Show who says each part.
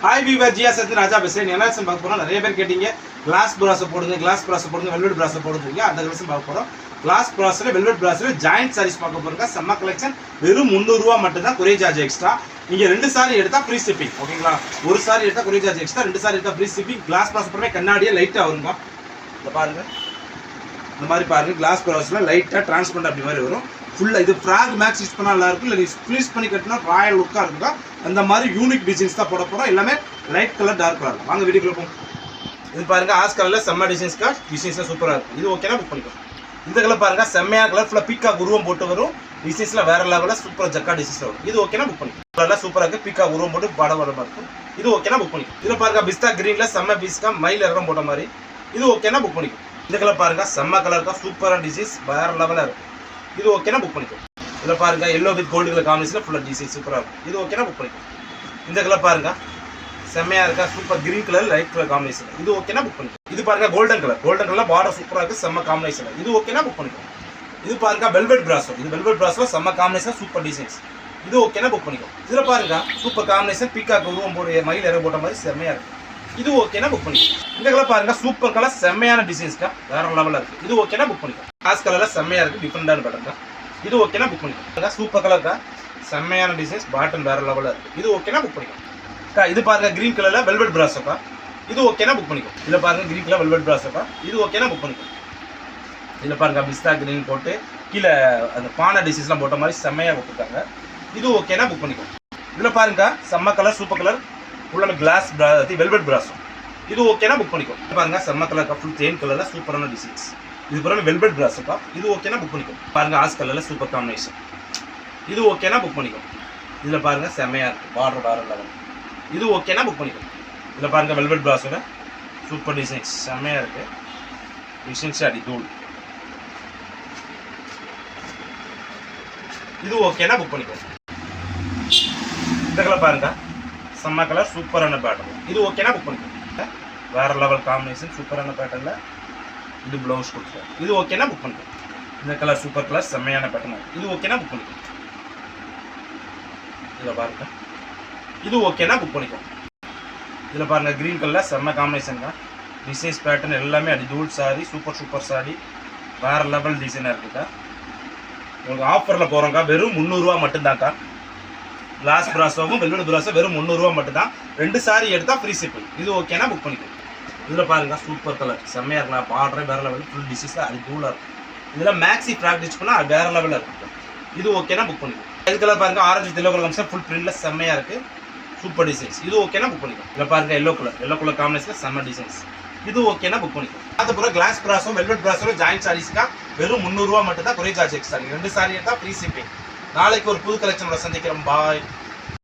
Speaker 1: Hi viewer GS ராஜா பேசுகிறேன். என்ன பார்க்க போகிறோம், நிறைய பேர் கேட்டீங்க கிளாஸ் ப்ராஸை போடுங்க, கிளாஸ் ப்ராஸை போடுங்க, வெல்வெட் ப்ராஸை போடுங்க. அந்த கலெக்ஷன் பார்க்க போகிறோம். கிளாஸ் ப்ராஸில் வெல்வெட் ப்ராஸில் ஜாயிண்ட் சாரீஸ் பார்க்க போகிறோங்க. செம்ம கலெக்ஷன். வெறும் 300 ரூபா மட்டும் தான், கொரியர் சார்ஜ் எக்ஸ்ட்ரா. நீங்கள் 2 சாரி எடுத்தால் ஃப்ரீ ஷிப்பிங், ஓகேங்களா? ஒரு சாரி எடுத்தால் கொரியர் சார்ஜ் எக்ஸ்ட்ரா, 2 சாரி எடுத்தால் ஃப்ரீ ஷிப்பிங். கிளாஸ் ப்ராஸ் போடுறமே கண்ணாடியே லைட்டாக வருங்க. இதை பாருங்கள், இந்த மாதிரி பாருங்கள். கிளாஸ் ப்ராஸில் லைட்டாக டிரான்ஸ்பரண்ட் அப்படி மாதிரி வரும். ஃபுல்லாக இது ஃப்ராக் மேக்ஸ் யூஸ் பண்ணால் நல்லா இருக்கும். இல்லை நீ ஃப்ரீஸ் பண்ணி கட்டினா ராயல் லுக்காக இருக்குங்க. அந்த மாதிரி யூனிக் டிசைன்ஸ் தான் போட போகிறோம். எல்லாமே லைட் கலர் டார்க் கலர். வாங்க வீடியோக்குள்ள போகும். இது பாருங்க, ஆஸ் கலரில் செம்ம டிசைன்ஸ்லாம் சூப்பராக இருக்கும். இது ஓகேனா புக் பண்ணிக்கலாம். இந்த கலர் பாருங்க, செம்மையாக கலர் ஃபுல்லாக பீக்காக் உருவம் போட்டு வரும். டிசைன்ஸில் வேற லெவலில் சூப்பராக ஜக்கா டிசைன்ஸில் வரும். இது ஓகேனா புக் பண்ணிக்கலாம். கலர்லாம் சூப்பராக இருக்குது, பீக்காக் உருவம் போட்டு படமாக இருக்கும். இது ஓகேனா புக் பண்ணிக்கலாம். இதில் பாருங்க, பிஸ்தா கிரீனில் செம்ம பீஸ்கா மயில் இறக்கம் போட்ட மாதிரி. இது ஓகேனா புக் பண்ணிக்கலாம். இந்த கலர் பாருங்க, செம்ம கலர் தான், சூப்பரான டிசைன்ஸ் வேற லெவலாக இருக்கும். இது ஓகேனா புக் பண்ணிக்கலாம். இதில் பாருங்க, எல்லோ வித் கோல்டு கலர் காம்பினேஷனில் ஃபுல்லாக டிசைன் சூப்பராக இருக்கும். இது ஓகேனா புக் பண்ணிக்கலாம். இந்த கலர் பாருங்க, செம்மையாக இருக்கா, super green colour light colour combination. இது ஓகேனா புக் பண்ணிக்கலாம். இது பாருங்க, கோல்டன் கலர் பார்டர் சூப்பராக இருக்குது, செம்ம காம்பினேஷன். இது ஓகேனா புக் பண்ணிக்கலாம். இது பாருங்க, வெல்வெட் பிராஸோ. இது வெல்வெட் பிராஸோ செம்ம காம்பினேஷன், சூப்பர் டிசைன்ஸ். இது ஓகேனா புக் பண்ணிக்கலாம். இதில் பாருங்க, சூப்பர் காம்பினேஷன், பீக்காக் உருவம் போட்டு மயில் இறங்க போட்ட மாதிரி செம்மையாக இருக்குது. இது ஓகேனா புக் பண்ணிக்கலாம். இந்த கலர் பாருங்க, சூப்பர் கலர், செம்மையான டிசைன்ஸ்க்கா, வேற லெவலில் இருக்குது. இது ஓகேனா புக் பண்ணிக்கலாம். காஸ் கலரில் செம்மையாக இருக்குது, டிஃப்ரெண்டான பேட்டர்ன் தான். இது ஓகேனா புக் பண்ணிக்கலாம். சூப்பர் கலர் தான், செம்மையான டிசைன்ஸ், பாட்டன் வேற லெவலில் இருக்குது. இது ஓகேனா புக் பண்ணிக்கலாம். இது பாருங்க, கிரீன் கலரில் வெல்வெட் பிராஸோக்கா. இது ஓகேனா புக் பண்ணிக்கலாம். இதில் பாருங்க, கிரீன் கலர் வெல்வெட் பிராஸோக்கா. இது ஓகேனா புக் பண்ணிக்கலாம். இதில் பாருங்க, பிஸ்தா கிரீன் போட்டு கீழே அந்த பானை டிசைன்ஸ்லாம் போட்ட மாதிரி செம்மையாக கொடுத்துருக்காங்க. இது ஓகேனா புக் பண்ணிக்கலாம். இதில் பாருங்க, செம்ம கலர், சூப்பர் கலர், உள்ள கிளாஸ் வெல்வெட் பிராஸோ. இது ஓகேனா புக் பண்ணிக்கலாம். பாருங்க, செம்ம கலர், ஃபுல் தேன் கலரில் சூப்பரான டிசைன்ஸ். இது பாருங்க, வெல்வெட் பிராஸோக்கா. இது ஓகேனா புக் பண்ணிக்கலாம். பாருங்க, ஆஸ் கலரில் சூப்பர் காம்பினேஷன். இது ஓகேனா புக் பண்ணிக்கலாம். இதில் பாருங்க, செம்மையாக இருக்குது, பார்டர் வேற லெவல். இது ஓகேனா புக் பண்ணிக்கலாம். இதில் பாருங்க, வெல்வெட் பிராஸோட சூப்பர் டிசைன்ஸ், செம்மையாக இருக்குது. டிசைன்ஸ் அடி தூள். இது ஓகேனா புக் பண்ணிக்கலாம். இந்த கலர் பாருங்க, செம்ம கலர், சூப்பரான பேட்டர்ன். இது ஓகேனா புக் பண்ணிக்கலாம். வேற லெவல் காம்பினேஷன், சூப்பரான பேட்டர்னில் இது ப்ளவுஸ் கொடுத்துருவோம். இது ஓகேனா புக் பண்ணிக்கலாம். இந்த கலர் சூப்பர் கலர், செம்மையான பேட்டர்ன். இது ஓகேனா புக் பண்ணிக்கலாம். இதில் பாருங்க, இது ஓகேனா புக் பண்ணிக்கலாம். இதில் பாருங்க, கிரீன் கலரில் செம்ம காம்பினேஷன் தான். டிசைன்ஸ் பேட்டர்ன் எல்லாமே அடி தூள் சாரி, சூப்பர் சாரி, வேற லெவல் டிசைனாக இருக்குக்கா. உங்களுக்கு ஆஃபரில் போகிறோங்க்கா, வெறும் 300 ரூபா மட்டும்தான்க்கா. கிளாஸ் பிராஸோவும் வெல்வெட் பிராஸோ வெறும் 300 ரூபா மட்டும்தான். 2 சாரி எடுத்தால் ஃப்ரீ ஷிப்பிங். இது ஓகேனா புக் பண்ணிக்கலாம். இதில் பாருங்க, சூப்பர் கலர், செம்மையாக இருக்கலாம், பார்டரே வேற லெவல், ஃபுல் டிசைன்ஸ் அது தூளாக இருக்கும். இதில் மேக்ஸி ப்ராக்டிஸ் பண்ணால் அது வேற லெவலில் இருக்கும். இது ஓகேனா புக் பண்ணிக்கலாம். இது கலர் பாருங்க, ஆரஞ்சு எல்லோ கலர் காமிச்சா ஃபுல் பிரிண்டில் செம்மையாக இருக்குது, சூப்பர் டிசைன்ஸ். இது ஓகேனா புக் பண்ணிக்கலாம். இதில் பாருங்க, எல்லோ கலர் காம்பினேஷனில் செம்ம டிசைன்ஸ். இது ஓகேனா புக் பண்ணிக்கலாம். அதுக்கப்புறம் கிளாஸ் பிராஸோ வெல்வெட் பிராஸோ ஜாயிண்ட் சாரீஸ்க்கா வெறும் 300 ரூபா மட்டும் தான், கொரியர் சார்ஜ் எக்ஸ்ட்ரா. 2 சாரி எடுத்தால் ஃப்ரீ ஷிப்பிங். நாளைக்கு ஒரு புது கலெக்ஷனோட சந்திக்கிறோம். பாய்.